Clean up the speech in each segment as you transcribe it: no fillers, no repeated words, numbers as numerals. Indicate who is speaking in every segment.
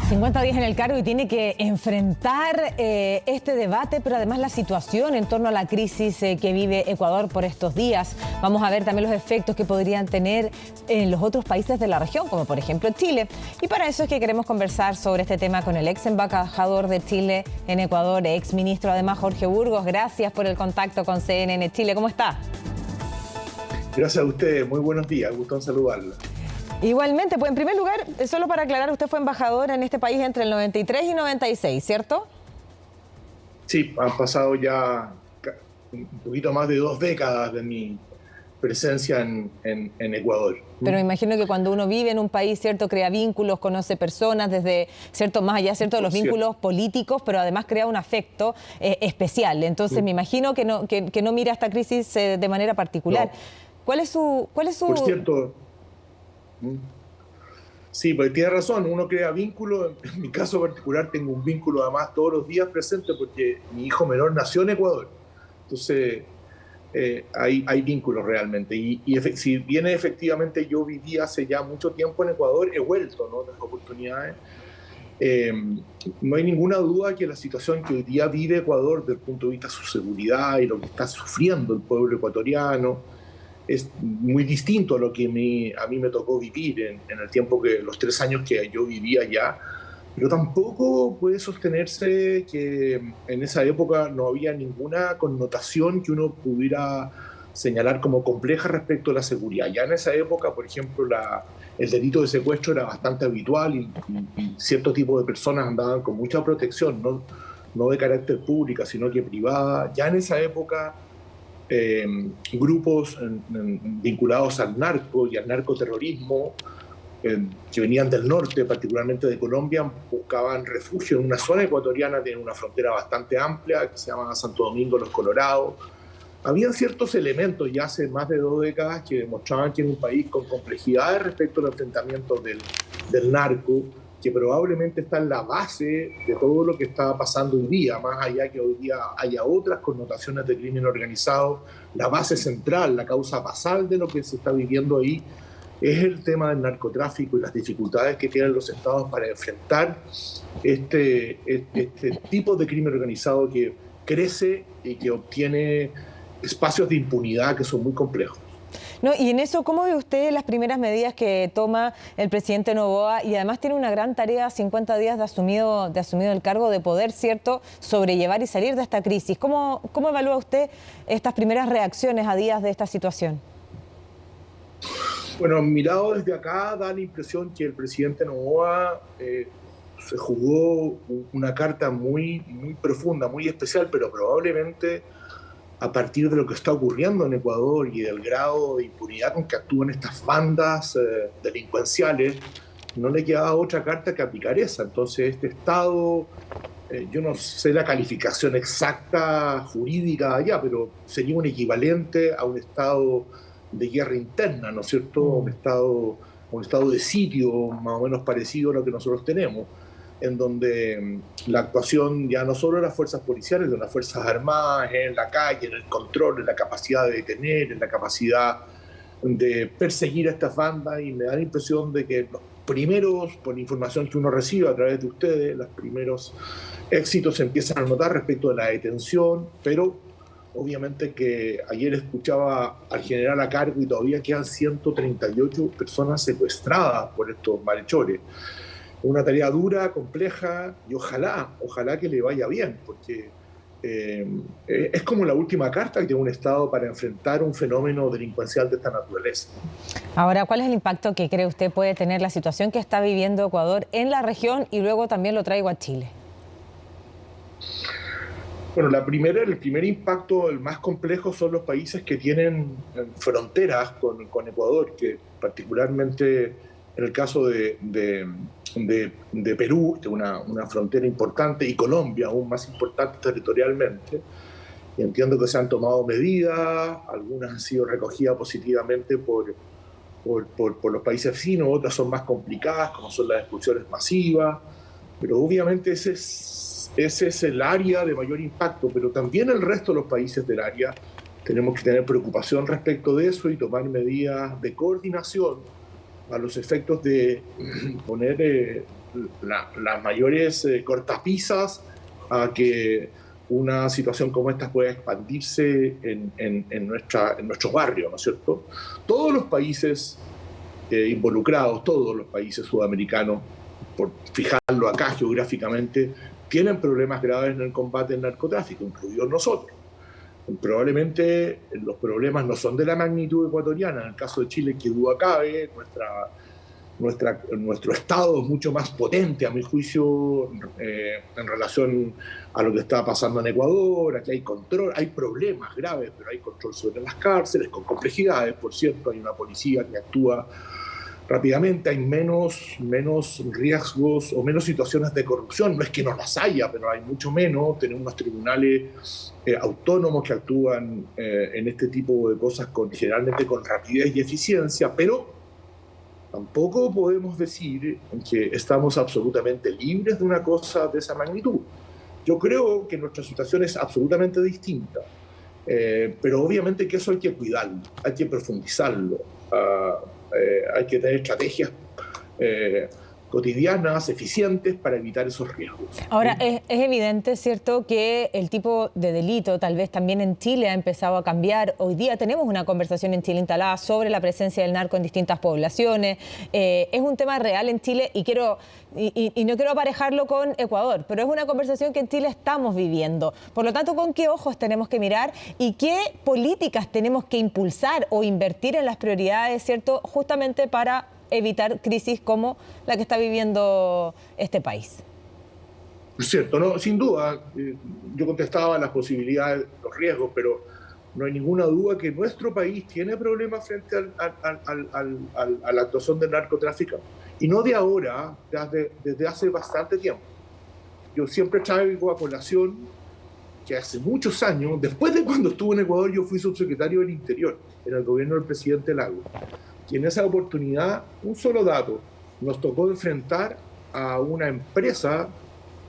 Speaker 1: 50 días en el cargo y tiene que enfrentar este debate, pero además la situación en torno a la crisis que vive Ecuador por estos días. Vamos a ver también los efectos que podrían tener en los otros países de la región, como por ejemplo Chile. Y para eso es que queremos conversar sobre este tema con el ex embajador de Chile en Ecuador, ex ministro además Jorge Burgos. Gracias por el contacto con CNN Chile. ¿Cómo está?
Speaker 2: Gracias a ustedes. Muy buenos días. Gusto en saludarla.
Speaker 1: Igualmente, pues en primer lugar, solo para aclarar, usted fue embajador en este país entre el 93 y 96, ¿cierto?
Speaker 2: Sí, han pasado ya un poquito más de 2 décadas de mi presencia en Ecuador.
Speaker 1: Pero me imagino que cuando uno vive en un país, ¿cierto?, crea vínculos, conoce personas, desde, ¿cierto?, más allá, ¿cierto?, de los vínculos políticos, pero además crea un afecto especial. Entonces me imagino que no mira esta crisis de manera particular. No. ¿Cuál es su...?
Speaker 2: Por cierto... Sí, pues tiene razón, uno crea vínculos. En mi caso particular tengo un vínculo además todos los días presente porque mi hijo menor nació en Ecuador. Entonces hay vínculos realmente. Y si bien efectivamente yo viví hace ya mucho tiempo en Ecuador, he vuelto, ¿no?, otras oportunidades. No hay ninguna duda que la situación que hoy día vive Ecuador desde el punto de vista de su seguridad y lo que está sufriendo el pueblo ecuatoriano es muy distinto a lo que a mí me tocó vivir en el tiempo los 3 años que yo vivía allá, pero tampoco puede sostenerse que en esa época no había ninguna connotación que uno pudiera señalar como compleja respecto a la seguridad. Ya en esa época, por ejemplo, el delito de secuestro era bastante habitual y cierto tipo de personas andaban con mucha protección, no de carácter pública, sino que privada. Ya en esa época grupos vinculados al narco y al narcoterrorismo que venían del norte, particularmente de Colombia, buscaban refugio en una zona ecuatoriana, tiene una frontera bastante amplia que se llama Santo Domingo Los Colorados. Habían ciertos elementos ya hace más de 2 décadas que demostraban que era un país con complejidades respecto al enfrentamiento del narco, que probablemente está en la base de todo lo que está pasando hoy día, más allá que hoy día haya otras connotaciones de crimen organizado. La base central, la causa basal de lo que se está viviendo ahí es el tema del narcotráfico y las dificultades que tienen los estados para enfrentar este tipo de crimen organizado que crece y que obtiene espacios de impunidad que son muy complejos.
Speaker 1: No, y en eso, ¿cómo ve usted las primeras medidas que toma el presidente Noboa? Y además tiene una gran tarea, 50 días de asumido el cargo, de poder, ¿cierto?, sobrellevar y salir de esta crisis. ¿Cómo evalúa usted estas primeras reacciones a días de esta situación?
Speaker 2: Bueno, mirado desde acá da la impresión que el presidente Noboa se jugó una carta muy, muy profunda, muy especial, pero probablemente a partir de lo que está ocurriendo en Ecuador y del grado de impunidad con que actúan estas bandas delincuenciales, no le quedaba otra carta que aplicar esa. Entonces este Estado, yo no sé la calificación exacta jurídica allá, pero sería un equivalente a un estado de guerra interna, ¿no es cierto? Un estado de sitio más o menos parecido a lo que nosotros tenemos, en donde la actuación ya no solo de las fuerzas policiales, de las fuerzas armadas, en la calle, en el control, en la capacidad de detener, en la capacidad de perseguir a estas bandas, y me da la impresión de que los primeros, por la información que uno recibe a través de ustedes, los primeros éxitos se empiezan a notar respecto de la detención, pero obviamente que ayer escuchaba al general a cargo y todavía quedan 138 personas secuestradas por estos malhechores. Una tarea dura, compleja, y ojalá que le vaya bien, porque es como la última carta que tiene un Estado para enfrentar un fenómeno delincuencial de esta naturaleza.
Speaker 1: Ahora, ¿cuál es el impacto que cree usted puede tener la situación que está viviendo Ecuador en la región? Y luego también lo traigo a Chile.
Speaker 2: Bueno, el primer impacto, el más complejo, son los países que tienen fronteras con Ecuador, que particularmente en el caso de Perú, que es una frontera importante, y Colombia, aún más importante territorialmente. Y entiendo que se han tomado medidas, algunas han sido recogidas positivamente por los países vecinos, otras son más complicadas, como son las expulsiones masivas, pero obviamente ese es el área de mayor impacto, pero también el resto de los países del área tenemos que tener preocupación respecto de eso y tomar medidas de coordinación a los efectos de poner las mayores cortapisas a que una situación como esta pueda expandirse en nuestro barrio, ¿no es cierto? Todos los países involucrados, todos los países sudamericanos, por fijarlo acá geográficamente, tienen problemas graves en el combate al narcotráfico, incluidos nosotros. Probablemente los problemas no son de la magnitud ecuatoriana. En el caso de Chile, que duda cabe, nuestro Estado es mucho más potente, a mi juicio, en relación a lo que está pasando en Ecuador. Aquí hay control, hay problemas graves, pero hay control sobre las cárceles, con complejidades, por cierto. Hay una policía que actúa rápidamente, hay menos riesgos o menos situaciones de corrupción. No es que no las haya, pero hay mucho menos. Tenemos unos tribunales autónomos que actúan en este tipo de cosas generalmente con rapidez y eficiencia, pero tampoco podemos decir que estamos absolutamente libres de una cosa de esa magnitud. Yo creo que nuestra situación es absolutamente distinta, pero obviamente que eso hay que cuidarlo, hay que profundizarlo. Hay que tener estrategias cotidianas, eficientes, para evitar esos riesgos.
Speaker 1: Ahora, es evidente, ¿cierto?, que el tipo de delito tal vez también en Chile ha empezado a cambiar. Hoy día tenemos una conversación en Chile instalada sobre la presencia del narco en distintas poblaciones. Es un tema real en Chile y no quiero aparejarlo con Ecuador, pero es una conversación que en Chile estamos viviendo. Por lo tanto, ¿con qué ojos tenemos que mirar y qué políticas tenemos que impulsar o invertir en las prioridades, ¿cierto?, justamente para evitar crisis como la que está viviendo este país?
Speaker 2: Es cierto, ¿no? Sin duda, yo contestaba las posibilidades, los riesgos, pero no hay ninguna duda que nuestro país tiene problemas frente a la actuación del narcotráfico. Y no de ahora, desde hace bastante tiempo. Yo siempre traigo a colación que hace muchos años, después de cuando estuve en Ecuador, yo fui subsecretario del Interior en el gobierno del presidente Lagos. Y en esa oportunidad, un solo dato, nos tocó enfrentar a una empresa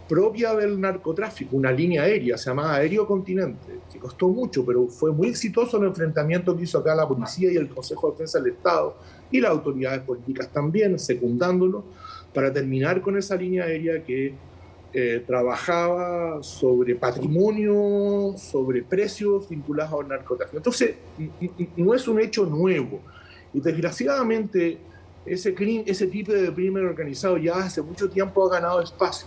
Speaker 2: propia del narcotráfico, una línea aérea, se llamaba Aéreo Continente, que costó mucho, pero fue muy exitoso el enfrentamiento que hizo acá la policía y el Consejo de Defensa del Estado, y las autoridades políticas también, secundándolo, para terminar con esa línea aérea que trabajaba sobre patrimonio, sobre precios vinculados al narcotráfico. Entonces, no es un hecho nuevo. Y desgraciadamente ese tipo de crimen organizado ya hace mucho tiempo ha ganado espacio.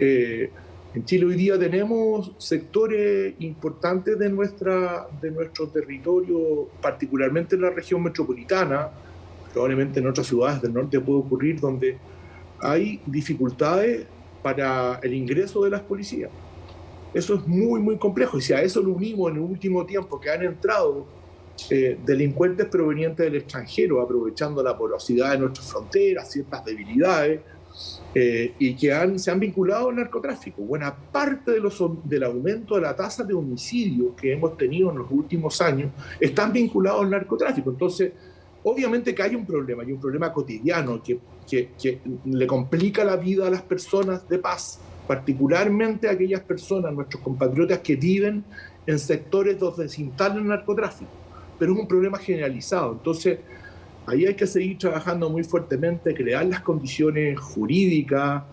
Speaker 2: En Chile hoy día tenemos sectores importantes de nuestro territorio, particularmente en la región metropolitana, probablemente en otras ciudades del norte puede ocurrir, donde hay dificultades para el ingreso de las policías. Eso es muy, muy complejo. Y si a eso lo unimos en el último tiempo que han entrado delincuentes provenientes del extranjero, aprovechando la porosidad de nuestras fronteras, ciertas debilidades, y que se han vinculado al narcotráfico. Buena parte del aumento de la tasa de homicidios que hemos tenido en los últimos años están vinculados al narcotráfico. Entonces, obviamente que hay un problema cotidiano que le complica la vida a las personas de paz, particularmente a aquellas personas, nuestros compatriotas que viven en sectores donde se instala el narcotráfico. Pero es un problema generalizado. Entonces, ahí hay que seguir trabajando muy fuertemente, crear las condiciones jurídicas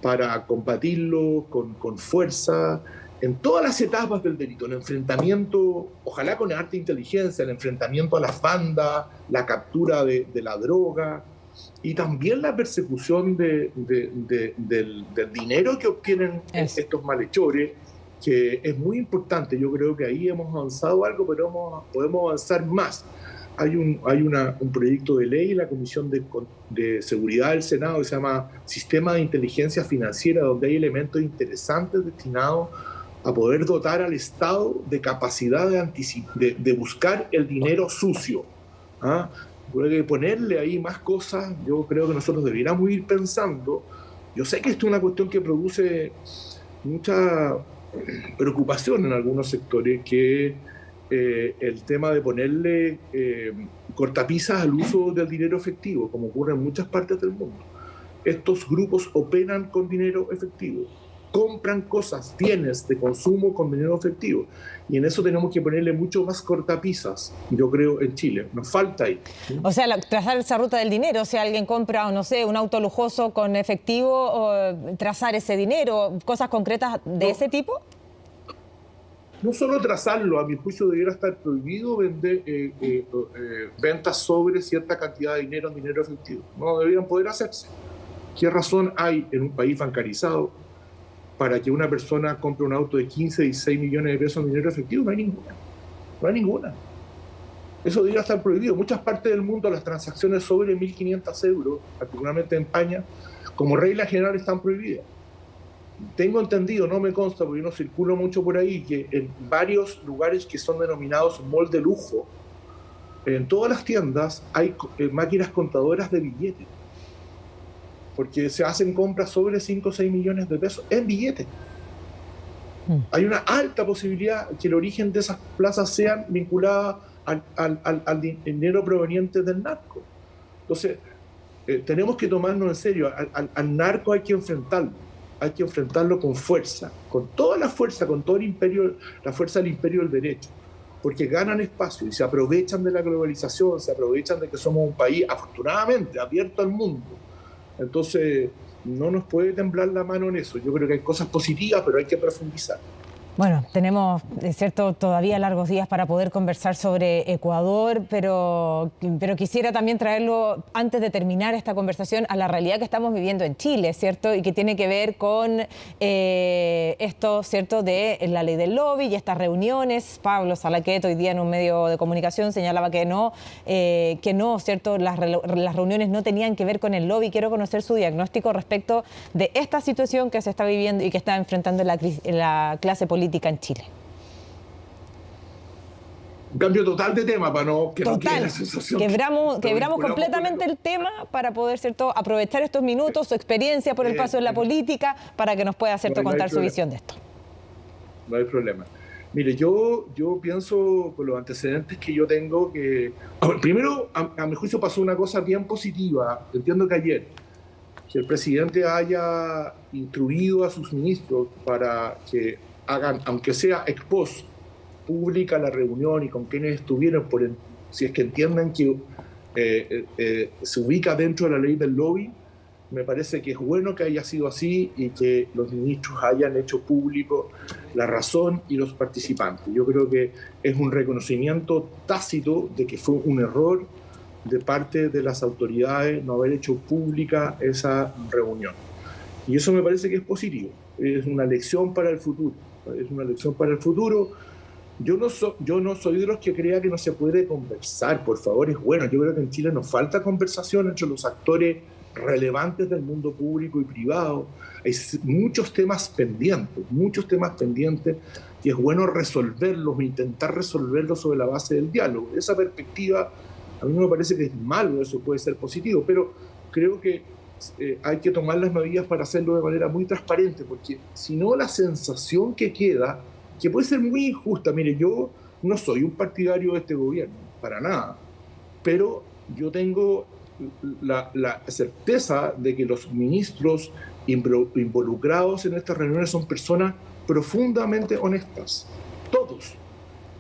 Speaker 2: para combatirlo con fuerza en todas las etapas del delito, el enfrentamiento, ojalá con arte e inteligencia, el enfrentamiento a las bandas, la captura de la droga y también la persecución del dinero que obtienen estos malhechores, que es muy importante. Yo creo que ahí hemos avanzado algo, pero podemos avanzar más. Hay un proyecto de ley en la Comisión de Seguridad del Senado que se llama Sistema de Inteligencia Financiera, donde hay elementos interesantes destinados a poder dotar al Estado de capacidad de buscar el dinero sucio. Puede ponerle ahí más cosas. Yo creo que nosotros deberíamos ir pensando. Yo sé que esto es una cuestión que produce mucha preocupación en algunos sectores, que el tema de ponerle cortapisas al uso del dinero efectivo, como ocurre en muchas partes del mundo. Estos grupos operan con dinero efectivo. compran cosas, bienes de consumo con dinero efectivo. Y en eso tenemos que ponerle mucho más cortapisas, yo creo, en Chile. Nos falta ahí.
Speaker 1: O sea, trazar esa ruta del dinero, si alguien compra, no sé, un auto lujoso con efectivo, o trazar ese dinero, cosas concretas de ese tipo.
Speaker 2: No solo trazarlo, a mi juicio debiera estar prohibido vender ventas sobre cierta cantidad de dinero en dinero efectivo. No deberían poder hacerse. ¿Qué razón hay en un país bancarizado para que una persona compre un auto de 15, 16 millones de pesos en dinero efectivo? No hay ninguna. No hay ninguna. Eso debería estar prohibido. En muchas partes del mundo las transacciones sobre 1.500 euros, particularmente en España, como regla general están prohibidas. Tengo entendido, no me consta porque yo no circulo mucho por ahí, que en varios lugares que son denominados mall de lujo, en todas las tiendas hay máquinas contadoras de billetes, porque se hacen compras sobre 5 o 6 millones de pesos en billetes. Hay una alta posibilidad que el origen de esas plazas sean vinculadas al dinero proveniente del narco. Entonces, tenemos que tomarnos en serio. Al narco hay que enfrentarlo con fuerza, con toda la fuerza, con todo el imperio, la fuerza del imperio del derecho, porque ganan espacio y se aprovechan de la globalización, se aprovechan de que somos un país, afortunadamente, abierto al mundo. Entonces, no nos puede temblar la mano en eso. Yo creo que hay cosas positivas, pero hay que profundizar.
Speaker 1: Bueno, tenemos, es cierto, todavía largos días para poder conversar sobre Ecuador, pero quisiera también traerlo, antes de terminar esta conversación, a la realidad que estamos viviendo en Chile, ¿cierto? Y que tiene que ver con esto, ¿cierto?, de la ley del lobby y estas reuniones. Pablo Salaquet hoy día en un medio de comunicación señalaba que no, ¿cierto?, las reuniones no tenían que ver con el lobby. Quiero conocer su diagnóstico respecto de esta situación que se está viviendo y que está enfrentando la clase política en Chile.
Speaker 2: Un cambio total de tema para no que
Speaker 1: total.
Speaker 2: No quede la sensación.
Speaker 1: Quebramos completamente el tema para poder, ¿cierto?, aprovechar estos minutos, su experiencia por el paso en la política, para que nos pueda, ¿cierto?, contar su visión de esto.
Speaker 2: No hay problema. Mire, yo pienso, con los antecedentes que yo tengo, que primero, a mi juicio, pasó una cosa bien positiva. Entiendo que ayer, que el presidente haya instruido a sus ministros para que hagan, aunque sea ex post, pública la reunión y con quienes estuvieron, si es que entiendan que se ubica dentro de la ley del lobby. Me parece que es bueno que haya sido así y que los ministros hayan hecho público la razón y los participantes. Yo creo que es un reconocimiento tácito de que fue un error de parte de las autoridades no haber hecho pública esa reunión. Y eso me parece que es positivo. Es una lección para el futuro. Es una lección para el futuro. Yo no soy de los que crea que no se puede conversar, por favor, es bueno. Yo creo que en Chile nos falta conversación entre los actores relevantes del mundo público y privado. Hay muchos temas pendientes, y es bueno resolverlos, intentar resolverlos sobre la base del diálogo. Esa perspectiva, a mí no me parece que es malo, eso puede ser positivo, pero creo que hay que tomar las medidas para hacerlo de manera muy transparente, porque si no, la sensación que queda, que puede ser muy injusta. Mire, yo no soy un partidario de este gobierno, para nada, pero yo tengo la certeza de que los ministros involucrados en estas reuniones son personas profundamente honestas, todos,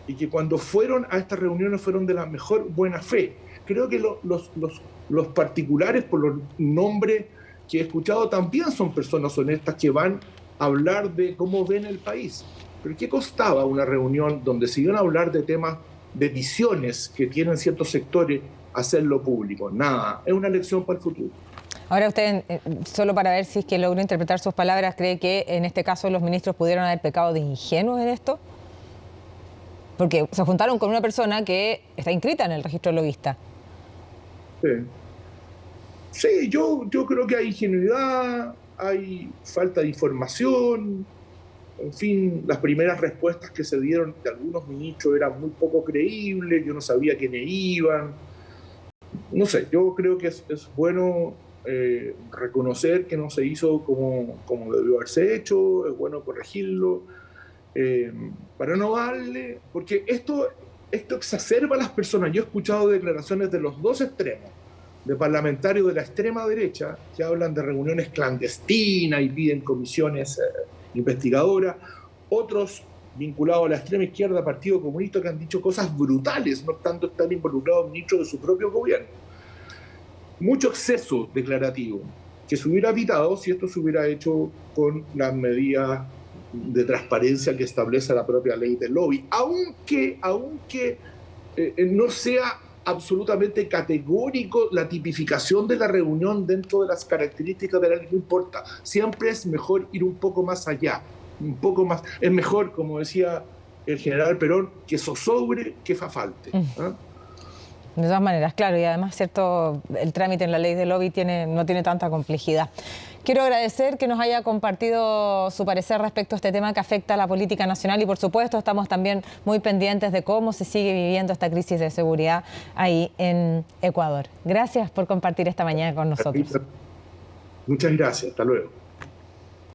Speaker 2: y que cuando fueron a estas reuniones fueron de la mejor buena fe. Creo que los particulares, por los nombres que he escuchado, también son personas honestas que van a hablar de cómo ven el país. Pero ¿qué costaba una reunión donde se iban a hablar de temas, de visiones que tienen ciertos sectores, hacerlo público? Nada, es una lección para el futuro.
Speaker 1: Ahora usted, solo para ver si es que logro interpretar sus palabras, ¿cree que en este caso los ministros pudieron haber pecado de ingenuos en esto? Porque se juntaron con una persona que está inscrita en el registro lobista.
Speaker 2: Sí, yo creo que hay ingenuidad, hay falta de información. En fin, las primeras respuestas que se dieron de algunos ministros eran muy poco creíbles, yo no sabía quiénes iban. No sé, yo creo que es bueno reconocer que no se hizo como debió haberse hecho, es bueno corregirlo, para no darle, porque esto exacerba a las personas. Yo he escuchado declaraciones de los dos extremos, de parlamentarios de la extrema derecha, que hablan de reuniones clandestinas y piden comisiones investigadora, otros vinculados a la extrema izquierda, Partido Comunista, que han dicho cosas brutales, no tanto están involucrados ministros de su propio gobierno. Mucho exceso declarativo, que se hubiera evitado si esto se hubiera hecho con las medidas de transparencia que establece la propia ley del lobby, aunque no sea absolutamente categórico la tipificación de la reunión dentro de las características de la ley, no importa, siempre es mejor ir un poco más allá, un poco más, es mejor, como decía el general Perón, que zozobre que fa falte.
Speaker 1: De todas maneras, claro, y además, cierto, el trámite en la ley del lobby no tiene tanta complejidad. Quiero agradecer que nos haya compartido su parecer respecto a este tema que afecta a la política nacional y, por supuesto, estamos también muy pendientes de cómo se sigue viviendo esta crisis de seguridad ahí en Ecuador. Gracias por compartir esta mañana con nosotros.
Speaker 2: Muchas gracias, hasta luego.